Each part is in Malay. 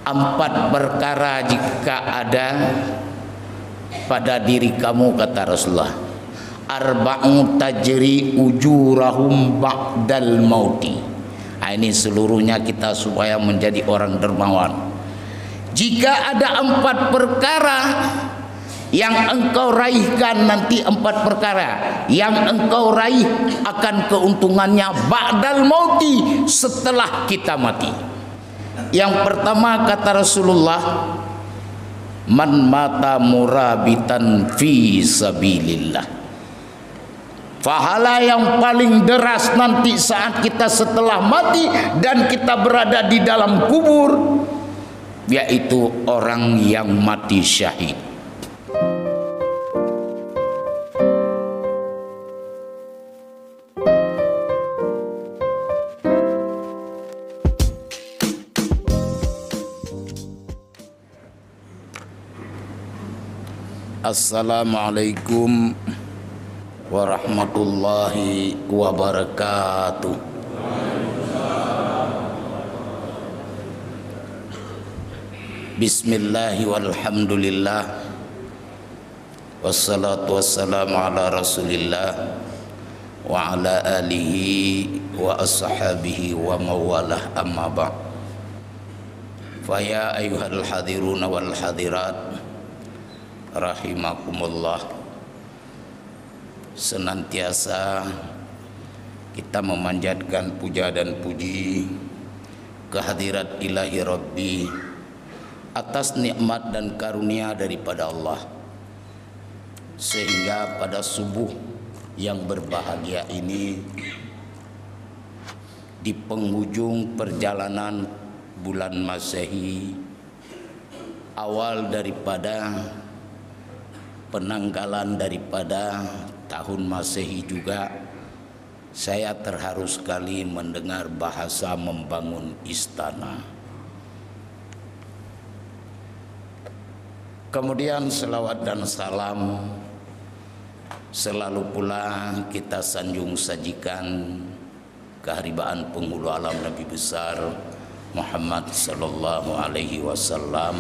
Empat perkara jika ada pada diri kamu, kata Rasulullah, arba'u tajri ujurahum ba'dal mauti. Nah, ini seluruhnya kita supaya menjadi orang dermawan. Jika ada empat perkara yang engkau raihkan nanti, empat perkara yang engkau raih akan keuntungannya ba'dal mauti, setelah kita mati. Yang pertama kata Rasulullah, man mata murabitan fi sabilillah. Pahala yang paling deras nanti saat kita setelah mati dan kita berada di dalam kubur, yaitu orang yang mati syahid. Assalamualaikum warahmatullahi wabarakatuh. Bismillahi walhamdulillah, wassalatu wassalamu ala rasulillah wa ala alihi wa ashabihi wa mawalah, amma ba'. Faya ayyuhal hadiruna wal hadirat rahimakumullah. Senantiasa kita memanjatkan puja dan puji kehadirat ilahi Rabbi atas nikmat dan karunia daripada Allah, sehingga pada subuh yang berbahagia ini, di penghujung perjalanan bulan Masehi, awal daripada penanggalan daripada tahun Masehi juga, saya terharu sekali mendengar bahasa membangun istana. Kemudian selawat dan salam selalu pula kita sanjung sajikan keharibaan penghulu alam Nabi besar Muhammad sallallahu alaihi wasallam,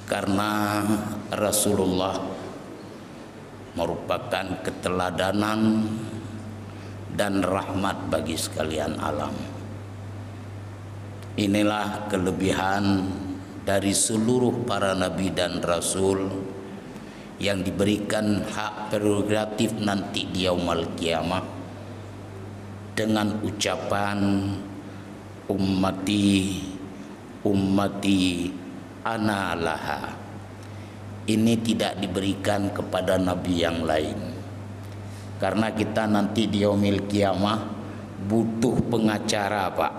karena Rasulullah merupakan keteladanan dan rahmat bagi sekalian alam. Inilah kelebihan dari seluruh para nabi dan rasul yang diberikan hak prerogatif nanti di yaumul kiamah dengan ucapan ummati ummati ana laha. Ini tidak diberikan kepada nabi yang lain, karena kita nanti di yaumil kiamah butuh pengacara, Pak.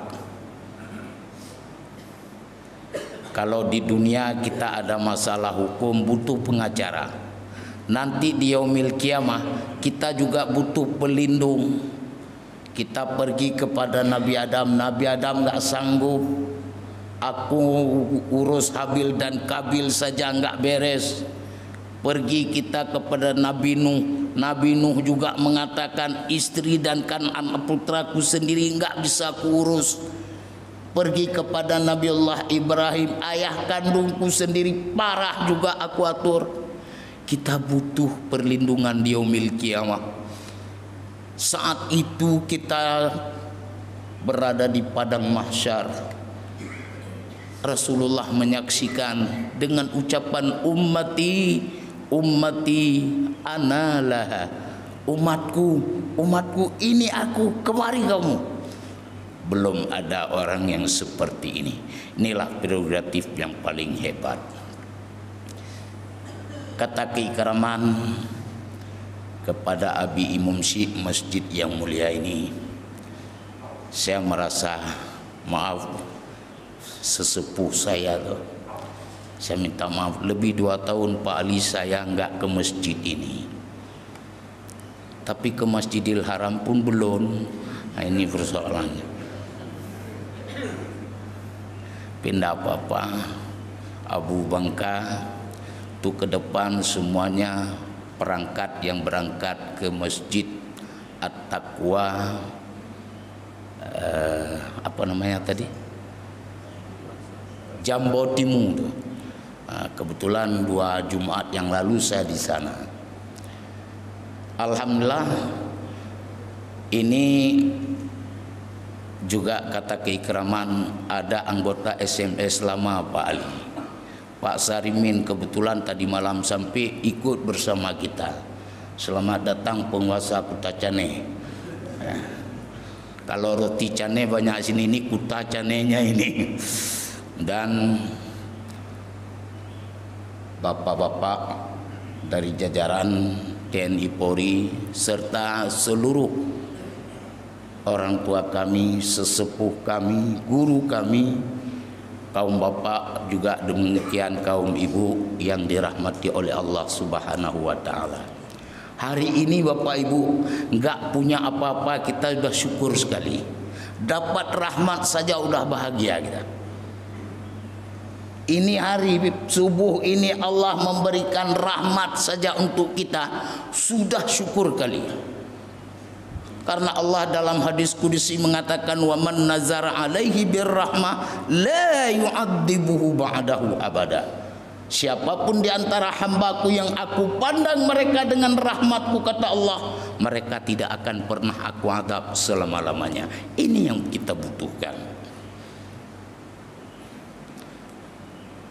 Kalau di dunia kita ada masalah hukum butuh pengacara, nanti di yaumil kiamah kita juga butuh pelindung. Kita pergi kepada Nabi Adam, Nabi Adam nggak sanggup, aku urus Habil dan Kabil saja nggak beres. Pergi kita kepada Nabi Nuh, Nabi Nuh juga mengatakan istri dan anak putraku sendiri nggak bisa kuurus. Pergi kepada Nabiullah Ibrahim, ayah kandungku sendiri parah juga aku atur. Kita butuh perlindungan di yaumil kiamah. Saat itu kita berada di padang mahsyar, Rasulullah menyaksikan dengan ucapan ummati ummati ana laha. Umatku umatku ini aku, kemari kamu. Belum ada orang yang seperti ini. Inilah prerogatif yang paling hebat. Kata keikraman kepada Abi Imam Syekh masjid yang mulia ini, saya merasa maaf sesepuh saya tuh. Saya minta maaf, lebih 2 tahun Pak Ali saya nggak ke masjid ini, tapi ke Masjidil Haram pun belum. Nah, ini persoalannya. Pindah apa-apa Abu Bangka tuh ke depan semuanya perangkat yang berangkat ke Masjid At-Taqwa, apa namanya tadi, Jambo Timur. Kebetulan 2 Jumat yang lalu saya di sana. Alhamdulillah, ini juga kata keikraman ada anggota SMS lama Pak Ali, Pak Sarimin, kebetulan tadi malam sampai ikut bersama kita. Selamat datang penguasa Kuta Cane. Kalau roti cane banyak sini, ini Kuta Canenya ini. Dan bapak-bapak dari jajaran TNI Polri serta seluruh orang tua kami, sesepuh kami, guru kami, kaum bapak, juga demikian kaum ibu yang dirahmati oleh Allah Subhanahu wa taala. Hari ini Bapak Ibu enggak punya apa-apa, kita sudah syukur sekali. Dapat rahmat saja udah bahagia kita. Ini hari subuh ini Allah memberikan rahmat saja untuk kita, sudah syukur kali. Karena Allah dalam hadis qudsi mengatakan, wa man nazara alaihi birrahmah la yu'adzibuhu ba'dahu abada. Siapapun di antara hambaku yang aku pandang mereka dengan rahmatku, kata Allah, mereka tidak akan pernah aku adab selama-lamanya. Ini yang kita butuhkan.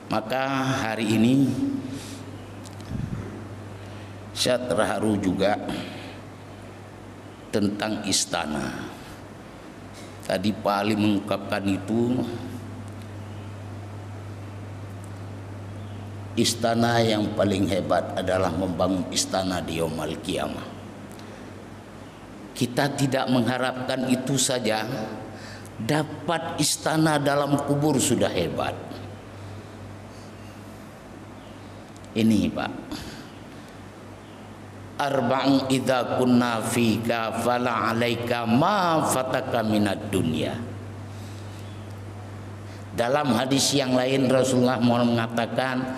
Maka hari ini saya terharu juga tentang istana. Tadi Pak Ali mengungkapkan itu, istana yang paling hebat adalah membangun istana di yaumul qiyamah. Kita tidak mengharapkan itu saja, dapat istana dalam kubur sudah hebat. Ini Pak, arba'un idza kunna fika fala 'alaika ma fataka minad dunya. Dalam hadis yang lain Rasulullah mengatakan,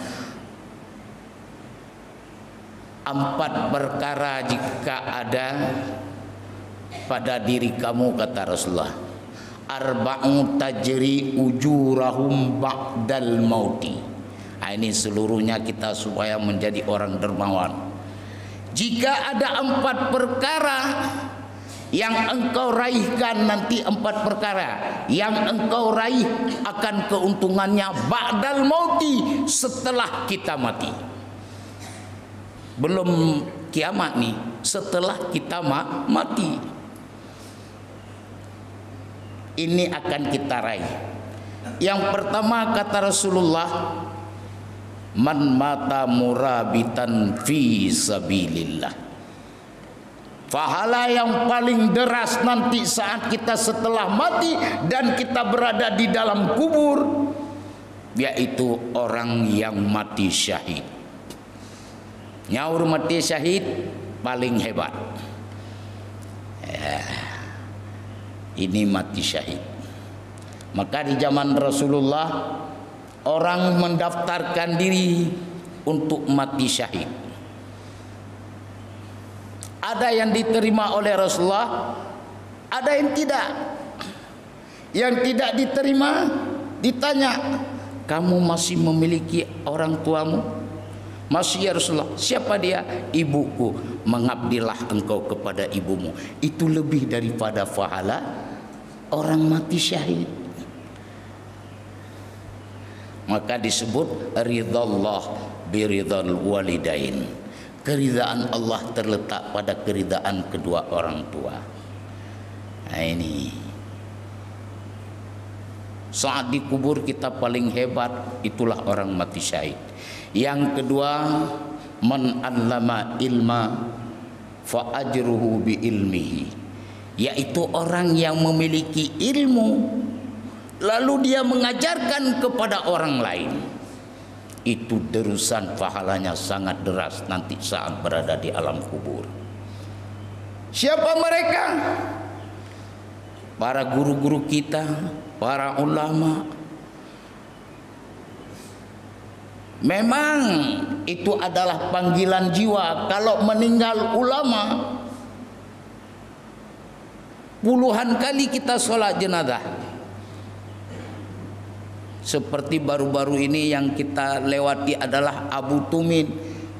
4 perkara jika ada pada diri kamu, kata Rasulullah, arba'un tajri ujurahum ba'dal mauti. Ini seluruhnya kita supaya menjadi orang dermawan. Jika ada 4 perkara yang engkau raihkan nanti, 4 perkara yang engkau raih akan keuntungannya ba'dal mauti, setelah kita mati. Belum kiamat nih, setelah kita mati. Ini akan kita raih. Yang pertama kata Rasulullah, man mata murabitan fi sabilillah. Pahala yang paling deras nanti saat kita setelah mati dan kita berada di dalam kubur, yaitu orang yang mati syahid. Nyaur mati syahid paling hebat. Ini mati syahid. Maka di zaman Rasulullah orang mendaftarkan diri untuk mati syahid. Ada yang diterima oleh Rasulullah, ada yang tidak. Yang tidak diterima ditanya, kamu masih memiliki orang tuamu? Masih ya Rasulullah. Siapa dia? Ibuku. Mengabdilah engkau kepada ibumu. Itu lebih daripada pahala orang mati syahid. Maka disebut ridallah biridal walidain. Keridaan Allah terletak pada keridaan kedua orang tua. Nah ini, saat dikubur kita paling hebat, itulah orang mati syahid. Yang kedua, man 'allama ilma fa ajruhu bi ilmihi, yaitu orang yang memiliki ilmu lalu dia mengajarkan kepada orang lain. Itu derusan pahalanya sangat deras nanti saat berada di alam kubur. Siapa mereka? Para guru-guru kita, para ulama. Memang itu adalah panggilan jiwa. Kalau meninggal ulama, puluhan kali kita sholat jenazah. Seperti baru-baru ini yang kita lewati adalah Abu Tumin,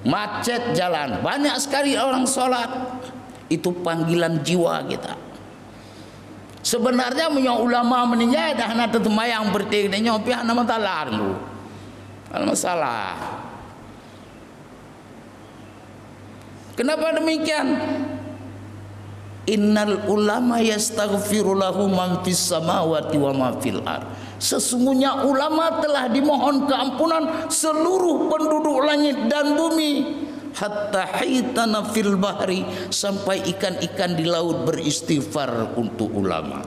macet jalan, banyak sekali orang sholat. Itu panggilan jiwa kita. Sebenarnya punya ulama meninggal dah nak temayang bertik nya pihak nama talar lu. Al masalah. Kenapa demikian? Innal ulama yastaghfiru lahu man fis samawati wa ma fil ard. Sesungguhnya ulama telah dimohon keampunan seluruh penduduk langit dan bumi, hatta hitana fil bahri, sampai ikan-ikan di laut beristighfar untuk ulama.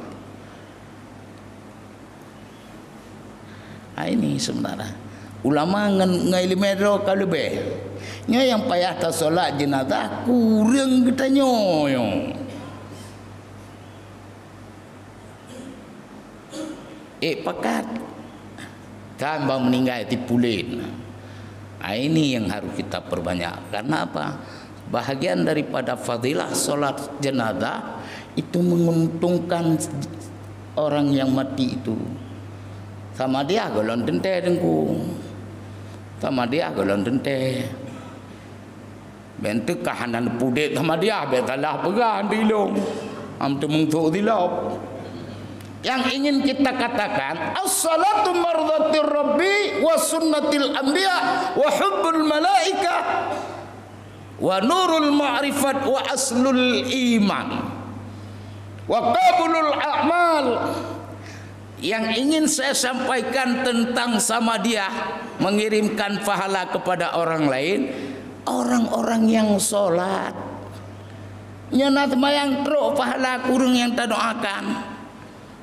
Ini sebenarnya ulama ngai limero kalube nya yang payah ta solat jenazah kurang kita nyoyo. Pakat kan bang meninggal tipulin. Ini yang harus kita perbanyak. Karena apa? Bahagian daripada fadilah solat jenazah itu menguntungkan orang yang mati itu. Sama dia golon dente dengku, sama dia golon dente. Bentuk kahanan pudet sama dia betalah pegang dilung, am temung tu dilop. Yang ingin kita katakan, as-salatu mardhatir rabbi wa sunnatil anbiya wa hubbul malaika wa nurul ma'rifat wa aslul iman wa qabulul a'mal. Yang ingin saya sampaikan tentang sama dia mengirimkan pahala kepada orang lain, orang-orang yang sholat nyenat mayang teruk pahala kurung yang tak doakan.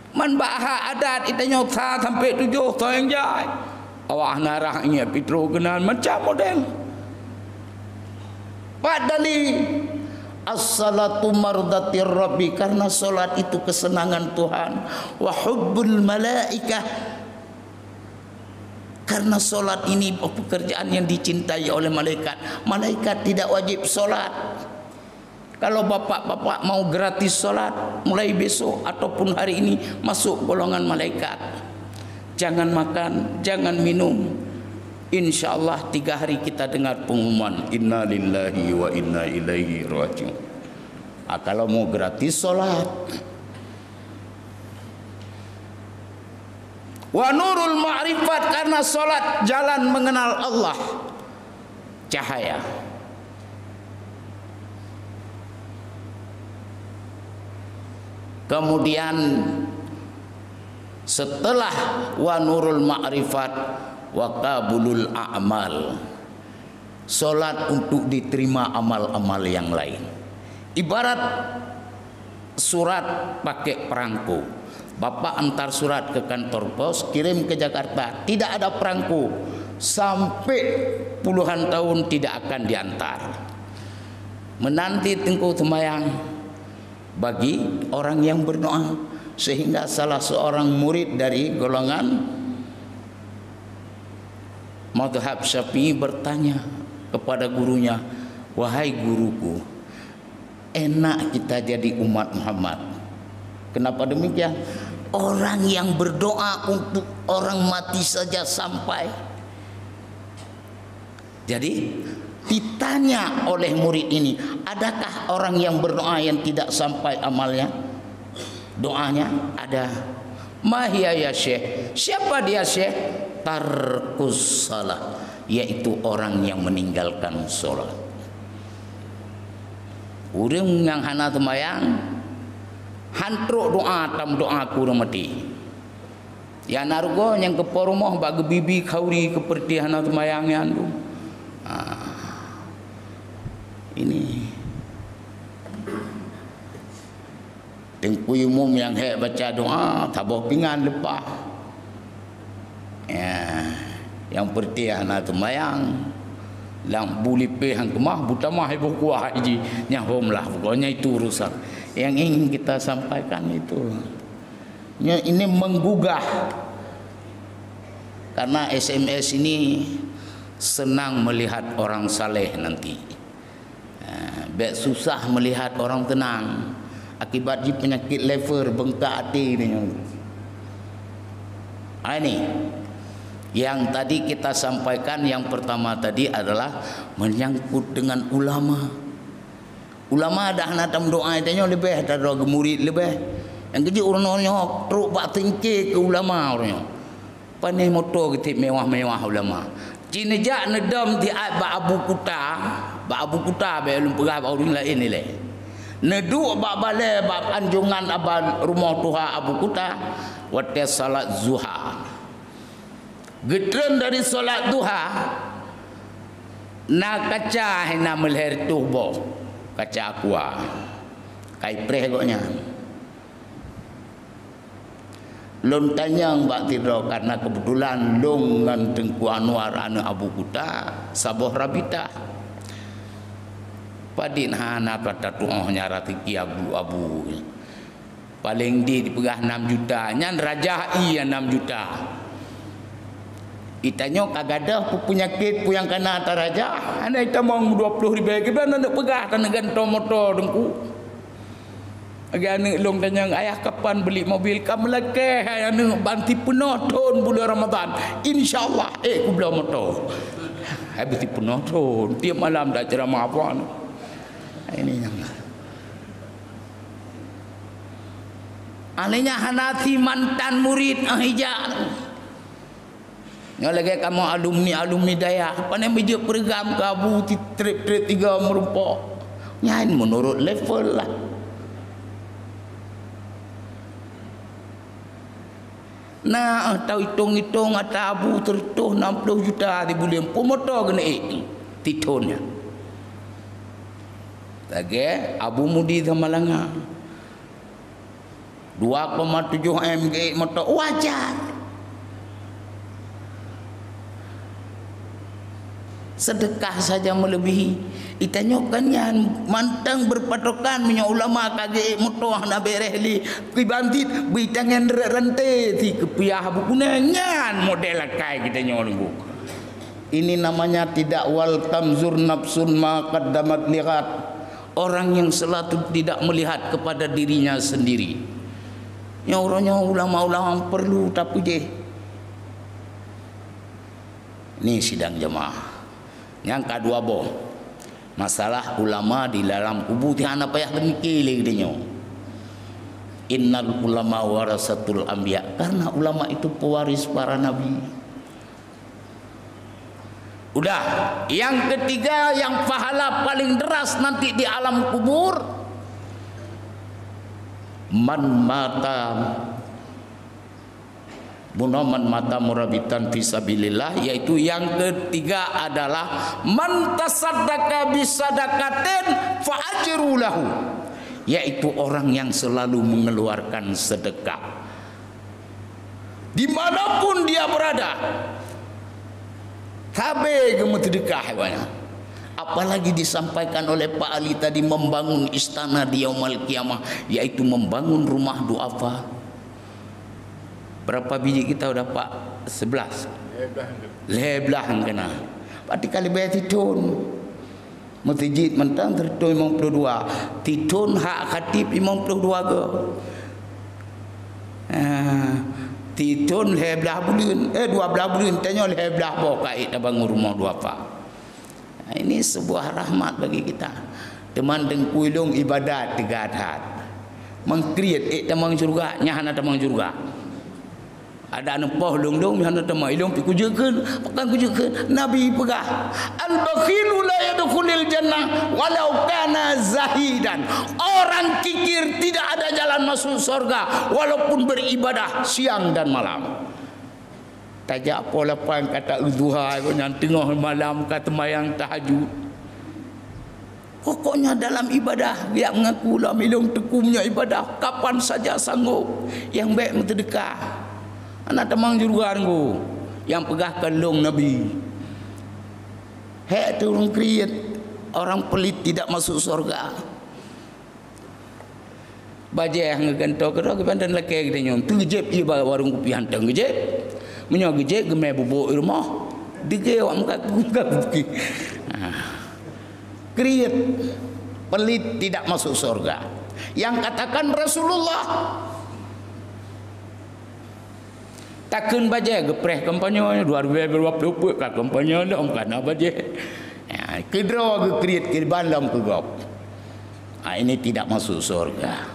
Man baha adat kita nyota sampai 7 tahun jai. Awak narahnya pitro kenal macam model. Padali as-salatu mardatir rabbi, karena solat itu kesenangan Tuhan. Wa hubbul malaikah, karena solat ini pekerjaan yang dicintai oleh malaikat. Malaikat tidak wajib solat. Kalau bapak-bapak mau gratis solat mulai besok ataupun hari ini masuk golongan malaikat. Jangan makan, jangan minum. InsyaAllah 3 hari kita dengar pengumuman inna lillahi wa inna ilaihi raji'un. Kalau mau gratis solat. Wa nurul ma'rifat, karena solat jalan mengenal Allah, cahaya. Kemudian setelah wa nurul ma'rifat wa qabulul a'mal, solat untuk diterima amal-amal yang lain. Ibarat surat pakai perangko. Bapak antar surat ke kantor pos, kirim ke Jakarta, tidak ada perangko, sampai puluhan tahun tidak akan diantar. Menanti tengku temayang bagi orang yang berdoa. Sehingga salah seorang murid dari golongan mazhab Syafi'i bertanya kepada gurunya, wahai guruku, enak kita jadi umat Muhammad. Kenapa demikian? Orang yang berdoa untuk orang mati saja sampai. Jadi ditanya oleh murid ini, adakah orang yang berdoa yang tidak sampai amalnya? Doanya ada. Mahia ya syekh. Siapa dia syekh? Tarkus salah, yaitu orang yang meninggalkan sholat. Urang yang hana temayang hantruk doa tam doa kurang mati. Ya nargo yang ke porumah bagi bibi kauri keperti hana temayang yang tu. Ini tengku umum yang hek baca doa taboh pingan lepas. Ya, yang perti anak temayang lang buli pe hang kemah butamah ibu kuah ji nyahomlah, pokoknya itu urusan yang ingin kita sampaikan itu. Ini menggugah karena SMS ini senang melihat orang saleh nanti. Bek susah melihat orang tenang akibat penyakit liver bengkak hati ni. Ini Yang tadi kita sampaikan yang pertama tadi adalah menyangkut dengan ulama. Ulama dah nak doa tanya lebih ada murid lebih. Yang jadi orang-orangnya teruk bak tingkir ke ulama orangnya. Panih motor kita mewah-mewah ulama. Cina jak nedam di bak Abu Kuta, bak Abu Kuta belum perah bak orang lain ni leh. Neduk bak balai bak anjungan abang rumah Tuhan Abu Kuta waktu salat zuha. Getren dari solat duha nak kaca hina melher tubuh kaca aqua kai preh goknya lon tanyang bak tidur karena kebetulan long ngan Tengku Anwar anu Abu Kuta saboh rabita padin hana kata tuah nyarati ki abu paling dipegah 6 juta nyan raja iya 6 juta. Itanya kagada penyakit yang kena taraja. Anda itu mau 20 ribu kita nak pegah tanah gantong motor dengku. Agak anak long tanya ayah kapan beli mobil kamu lagi ayah banti penuh tahun bulan Ramadan. InsyaAllah aku beli motor. Habis penuh tahun tiap malam dah ceramah apa. Ini yang alihnya hanati mantan murid ahijak. Yang lagi kamu alumni daya apa yang meja program kabu trip 3 merupa nyain menurut level lah. Nah tahu hitung atau abu tertuh 60 juta di bulan pemotor kena titonnya. Lagi Abu Mudi Zamalanga 2,7 MG motor wajar. Sedekah saja melebihi. Itanyokannya mantang berpatokan minyak ulama kage mutoh na berehli kibantit bitangan rente ti kepiah bukunannya model kai kita nyolong. Ini namanya tidak wal tamzur nafsun ma qaddamat lihat. Orang yang selalu tidak melihat kepada dirinya sendiri. Yang orangnya ulama-ulama perlu tapi je. Ini sidang jemaah. Yang kedua boh masalah ulama di dalam kubur tiada payah dengki lagi dia. Innal ulama warasatul anbiya, karena ulama itu pewaris para nabi. Udah, yang ketiga yang pahala paling deras nanti di alam kubur, man mata bunaman mata murabitan fisabilillah, yaitu yang ketiga adalah man tasaddaqa bisadaqatin fa ajru lahu, yaitu orang yang selalu mengeluarkan sedekah dimanapun dia berada. Kabe gemut sedekah banyak. Apalagi disampaikan oleh Pak Ali tadi, membangun istana di yaumul kiamah, yaitu membangun rumah duafa. Berapa biji kita udah Pak? 11. Leblah kena. Pati kali bayar titun. Masjid mentang tertun 52. Titun hak khatib 52 ke. Titun leblah bulan. 12 bulan tanya leblah bawa kait bangun rumah dua Pak. Ini sebuah rahmat bagi kita. Teman dengkuilung ibadat 3 hat. Mengkreat tamang surga, nyahana tamang surga. Ada anak poh long yang nak temai long pikujakan pakan kujakan Nabi pegah al-bakhilu la yadkhulul jannah walau kana zahidan. Orang kikir tidak ada jalan masuk surga walaupun beribadah siang dan malam. Tajak apa lapan kata duha yang tengah malam kata mayang tahajud. Pokoknya dalam ibadah dia mengaku lah milong tekumnya ibadah kapan saja sanggup. Yang baik mentedekah. Anak temang jurugan ku yang pegah kalung Nabi. Hek tu orang kriat, orang pelit tidak masuk surga. Bajai ngeganto ke dak pandan leke kita nyong. Tujep i warung kopi hantang gejep. Menyo gejep gemai bubuk rumah. Dige wak muka buki. Kriat pelit tidak masuk surga. Yang katakan Rasulullah, Takun baje gepreh kampanye 2020 ka kampanye dong kana baje. Ya, kedro ge kriet ke bandam ke gop. Ini tidak masuk surga.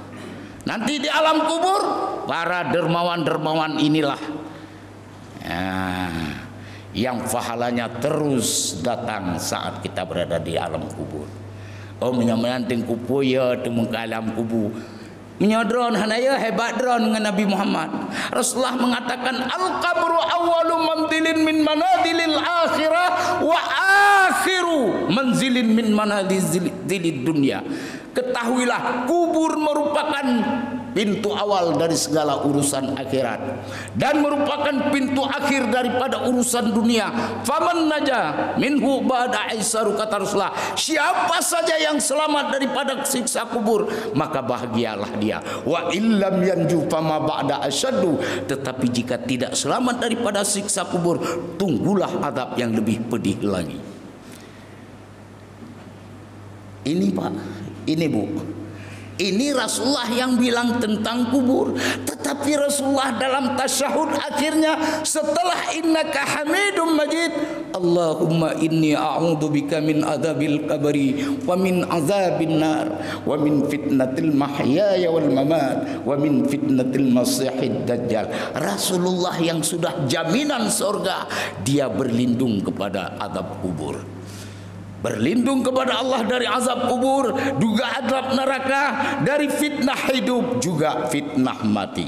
Nanti di alam kubur para dermawan-dermawan inilah yang pahalanya terus datang saat kita berada di alam kubur. Oh menyamanting kupuya temu ke alam kubur. Menyodron hanaya hebat dron dengan Nabi Muhammad. Rasulullah mengatakan al-qabru awwalu manzilin min manazilil akhirah wa akhiru manzilin min manazilid dunya. Ketahuilah kubur merupakan pintu awal dari segala urusan akhirat dan merupakan pintu akhir daripada urusan dunia. Faman naja minhu ba'da aisaru, kata Rasulullah, siapa saja yang selamat daripada siksa kubur maka bahagialah dia. Wa illam yanju fama ba'da asyaddu, tetapi jika tidak selamat daripada siksa kubur, tunggulah azab yang lebih pedih lagi. Ini Pak, ini Bu, ini Rasulullah yang bilang tentang kubur. Tetapi Rasulullah dalam tasyahud akhirnya setelah innaka hamidum majid, Allahumma inni a'udzubika min adzabil qabri wa min azabin nar wa min fitnatil mahyaya wal mamat wa min fitnatil masihid dajjal. Rasulullah yang sudah jaminan surga, dia berlindung kepada azab kubur, berlindung kepada Allah dari azab kubur, juga azab neraka, dari fitnah hidup, juga fitnah mati.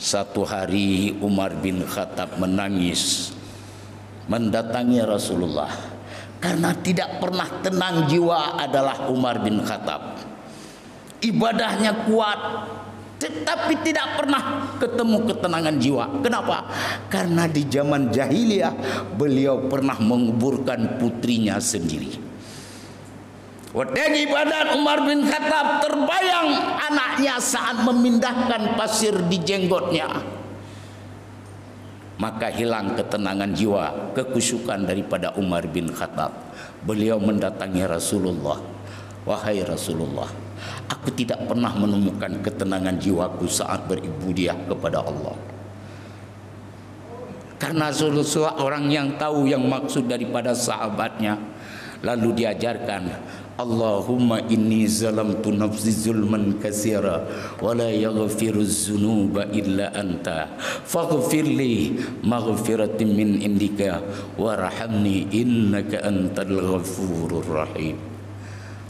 Satu hari Umar bin Khattab menangis mendatangi Rasulullah karena tidak pernah tenang jiwa adalah Umar bin Khattab. Ibadahnya kuat, tetapi tidak pernah ketemu ketenangan jiwa. Kenapa? Karena di zaman jahiliyah beliau pernah menguburkan putrinya sendiri. Wadagi badan Umar bin Khattab terbayang anaknya saat memindahkan pasir di jenggotnya. Maka hilang ketenangan jiwa, kekusyukan daripada Umar bin Khattab. Beliau mendatangi Rasulullah. Wahai Rasulullah, aku tidak pernah menemukan ketenangan jiwaku saat beribadah kepada Allah. Karena Rasulullah orang yang tahu yang maksud daripada sahabatnya. Lalu diajarkan, Allahumma inni zalamtu nafsi zulman katsira wa la yaghfiruz dzunuba illa anta faghfirli maghfiratin min indika warhamni innaka antal ghafurur rahim.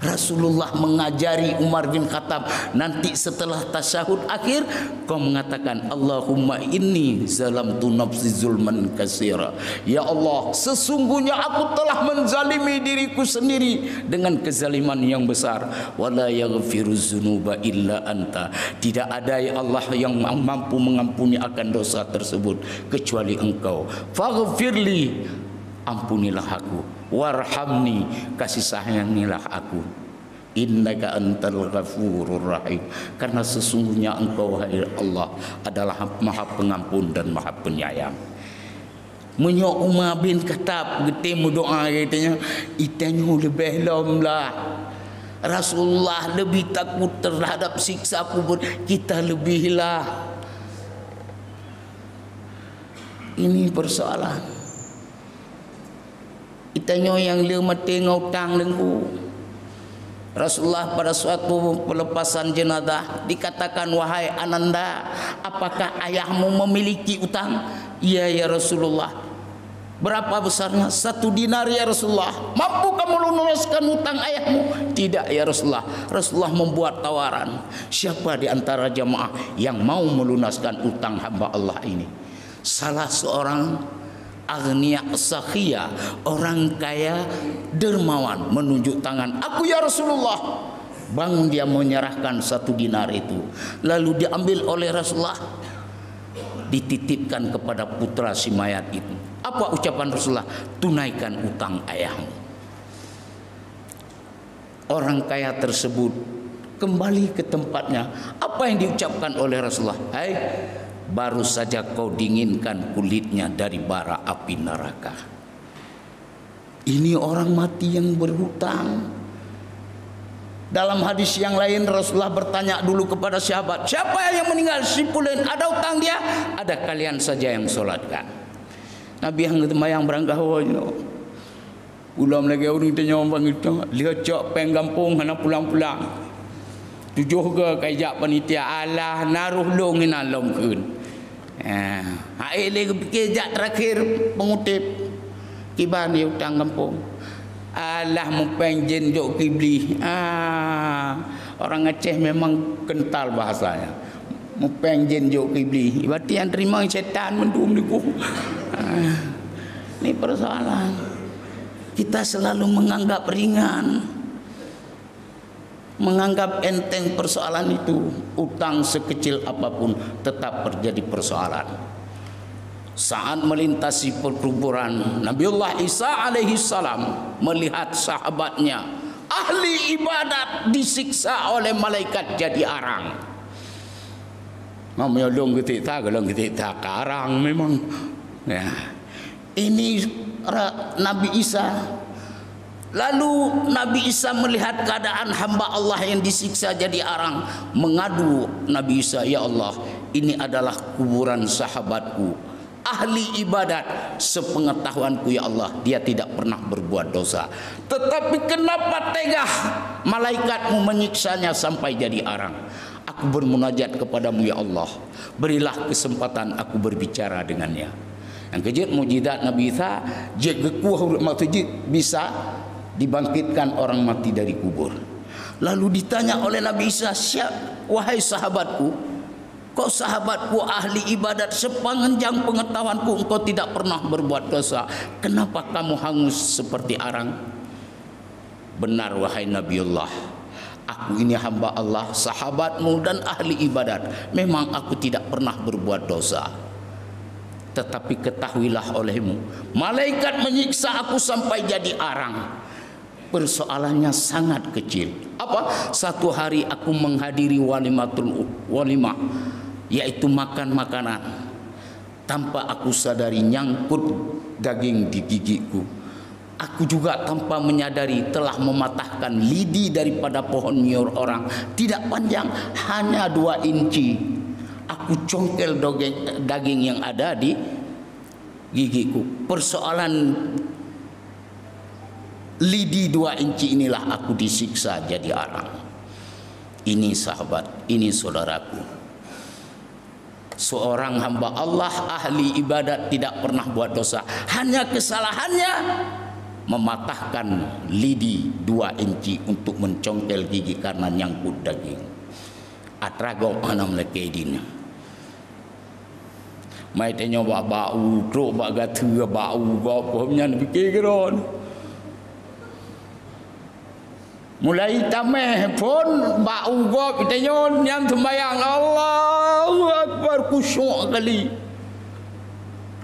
Rasulullah mengajari Umar bin Khattab, nanti setelah tasyahud akhir kau mengatakan Allahumma inni zalamtu nafsi zulman katsira. Ya Allah, sesungguhnya aku telah menzalimi diriku sendiri dengan kezaliman yang besar. Wala yaghfiruz dzunuba illa anta. Tidak ada ya Allah yang mampu mengampuni akan dosa tersebut kecuali Engkau. Faghfirli, ampunilah aku, warhamni, kasih sayangilah aku, innaka antal ghafurur rahim, karena sesungguhnya Engkau wahai Allah adalah Maha Pengampun dan Maha Penyayang. Menyo Umar bin Khattab getemu doa katanya, itanya lebih lomlah. Rasulullah lebih takut terhadap siksa kubur, kita lebihlah. Ini persoalan. Itanya yang lemah tengok utang lengku. Rasulullah pada suatu pelepasan jenazah dikatakan, wahai Ananda, apakah ayahmu memiliki utang? Iya ya Rasulullah. Berapa besarnya? 1 dinar ya Rasulullah. Mampu kamu lunaskan utang ayahmu? Tidak ya Rasulullah. Rasulullah membuat tawaran, siapa di antara jamaah yang mau melunaskan utang hamba Allah ini? Salah seorang agniya sakhia, orang kaya dermawan, menunjuk tangan, aku ya Rasulullah. Bangun dia menyerahkan 1 dinar itu, lalu diambil oleh Rasulullah, dititipkan kepada putra si mayat itu. Apa ucapan Rasulullah? Tunaikan utang ayahmu. Orang kaya tersebut kembali ke tempatnya. Apa yang diucapkan oleh Rasulullah? Hai, baru saja kau dinginkan kulitnya dari bara api neraka. Ini orang mati yang berhutang. Dalam hadis yang lain Rasulullah bertanya dulu kepada sahabat, siapa yang meninggal? Si Fulan, ada utang dia? Ada, kalian saja yang solatkan. Nabi yang mayang berangkah ulam lagi orang tanya orang itu, lihat cok penggampung hana pulang-pulang. Tujuh ke kajak panitia, alah naruh long ina long kun. Hai lagi fikir jak terakhir pengutip kiban dia utang kampung. Alah mempengjen jok kibli. Orang Aceh memang kental bahasanya. Mempengjen jok kibli. Berarti yang terima setan mendum niku. Ini persoalan. Kita selalu menganggap ringan, menganggap enteng persoalan itu. Utang sekecil apapun tetap terjadi persoalan. Saat melintasi perkuburan, Nabiullah Isa alaihi salam melihat sahabatnya ahli ibadat disiksa oleh malaikat jadi arang. Namanya dong kita karang memang. Ya. Ini Nabi Isa. Lalu Nabi Isa melihat keadaan hamba Allah yang disiksa jadi arang, mengadu Nabi Isa, ya Allah, ini adalah kuburan sahabatku, ahli ibadat, sepengetahuanku ya Allah dia tidak pernah berbuat dosa, tetapi kenapa tega malaikatmu menyiksanya sampai jadi arang? Aku bermunajat kepadamu ya Allah, berilah kesempatan aku berbicara dengannya. Yang kejut mujizat Nabi Isa, bisa dibangkitkan orang mati dari kubur. Lalu ditanya oleh Nabi Isa, wahai sahabatku, kok sahabatku ahli ibadat, sepanjang pengetahuanku engkau tidak pernah berbuat dosa, kenapa kamu hangus seperti arang? Benar wahai Nabiullah, aku ini hamba Allah, sahabatmu dan ahli ibadat, memang aku tidak pernah berbuat dosa. Tetapi ketahuilah olehmu, malaikat menyiksa aku sampai jadi arang. Persoalannya sangat kecil. Apa? Satu hari aku menghadiri walimah, yaitu makan makanan, tanpa aku sadari nyangkut daging di gigiku. Aku juga tanpa menyadari telah mematahkan lidi daripada pohon nyiur orang, tidak panjang, hanya 2 inci. Aku congkel daging yang ada di gigiku. Persoalan lidi 2 inci inilah aku disiksa jadi arang. Ini sahabat, ini saudaraku, seorang hamba Allah ahli ibadat tidak pernah buat dosa, hanya kesalahannya mematahkan lidi 2 inci untuk mencongkel gigi karena nyangkut daging. Atrago anam lekedin. Mai tanya bau truk bak gatu bau apa punya fikir keron. Mulai tameh pun bau gop tanya yang sembahyang Allahu Akbar khusyuk kali.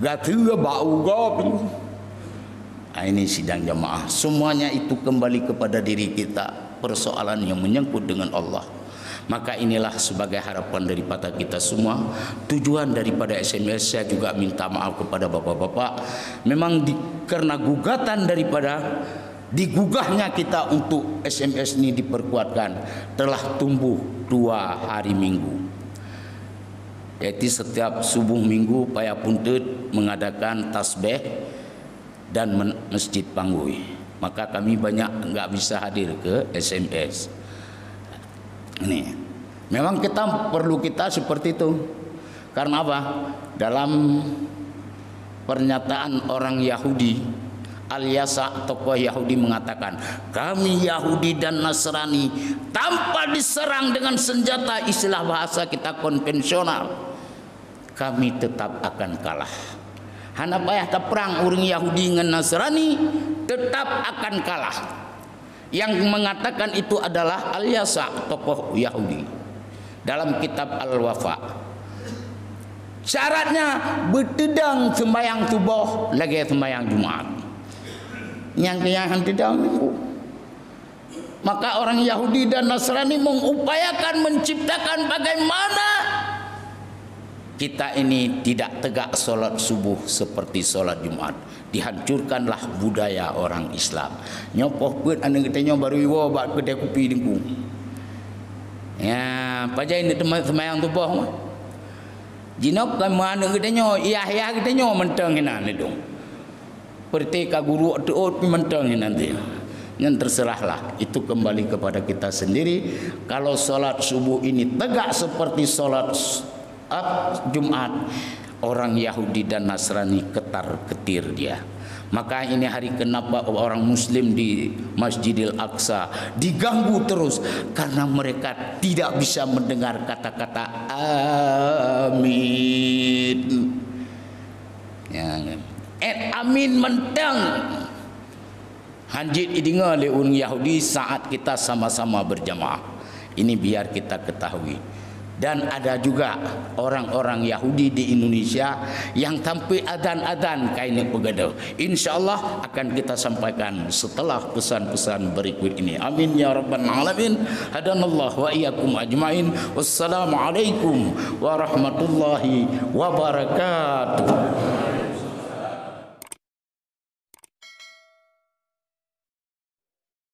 Gatu bau gop. Ini sidang jamaah, semuanya itu kembali kepada diri kita, persoalan yang menyangkut dengan Allah. Maka inilah sebagai harapan daripada kita semua. Tujuan daripada SMS saya juga minta maaf kepada bapak-bapak. Memang karena gugatan daripada digugahnya kita untuk SMS ini diperkuatkan, telah tumbuh 2 hari Minggu. Yaitu setiap subuh Minggu Paya Puntut mengadakan tasbih dan masjid Panggui. Maka kami banyak enggak bisa hadir ke SMS. Ini memang perlu kita seperti itu. Karena apa? Dalam pernyataan orang Yahudi, Al-Yasa, tokoh Yahudi mengatakan, kami Yahudi dan Nasrani tanpa diserang dengan senjata, istilah bahasa kita konvensional, kami tetap akan kalah. Hana payah perang orang Yahudi dengan Nasrani tetap akan kalah. Yang mengatakan itu adalah Al-Yasa, tokoh Yahudi, dalam kitab Al-Wafa. Syaratnya bertedang sembahyang subuh lagi sembahyang Jumat. Yang tidak minggu. Maka orang Yahudi dan Nasrani mengupayakan menciptakan bagaimana kita ini tidak tegak solat subuh seperti solat Jumat. Dihancurkanlah budaya orang Islam. Nyopoh pun anda katanya baru iwo bak kedai kopi dingku. Ya, pajai ini teman-teman tu boh. Jinok kan mana katanya iya katanya mentang hinan itu. Perti ka guru tu mentang nanti. Yang terserahlah, itu kembali kepada kita sendiri. Kalau solat subuh ini tegak seperti solat Jumat, orang Yahudi dan Nasrani ketar-ketir dia. Maka ini hari kenapa orang Muslim di Masjidil Aqsa diganggu terus karena mereka tidak bisa mendengar kata-kata amin. Ya, amin mentang. Hanjit idinga le orang Yahudi saat kita sama-sama berjamaah. Ini biar kita ketahui. Dan ada juga orang-orang Yahudi di Indonesia yang tanpa adzan-adzan kainnya begadang. InsyaAllah akan kita sampaikan setelah pesan-pesan berikut ini. Amin ya rabbal alamin. Hadanallah wa iyyakum ajmain. Wassalamualaikum warahmatullahi wabarakatuh.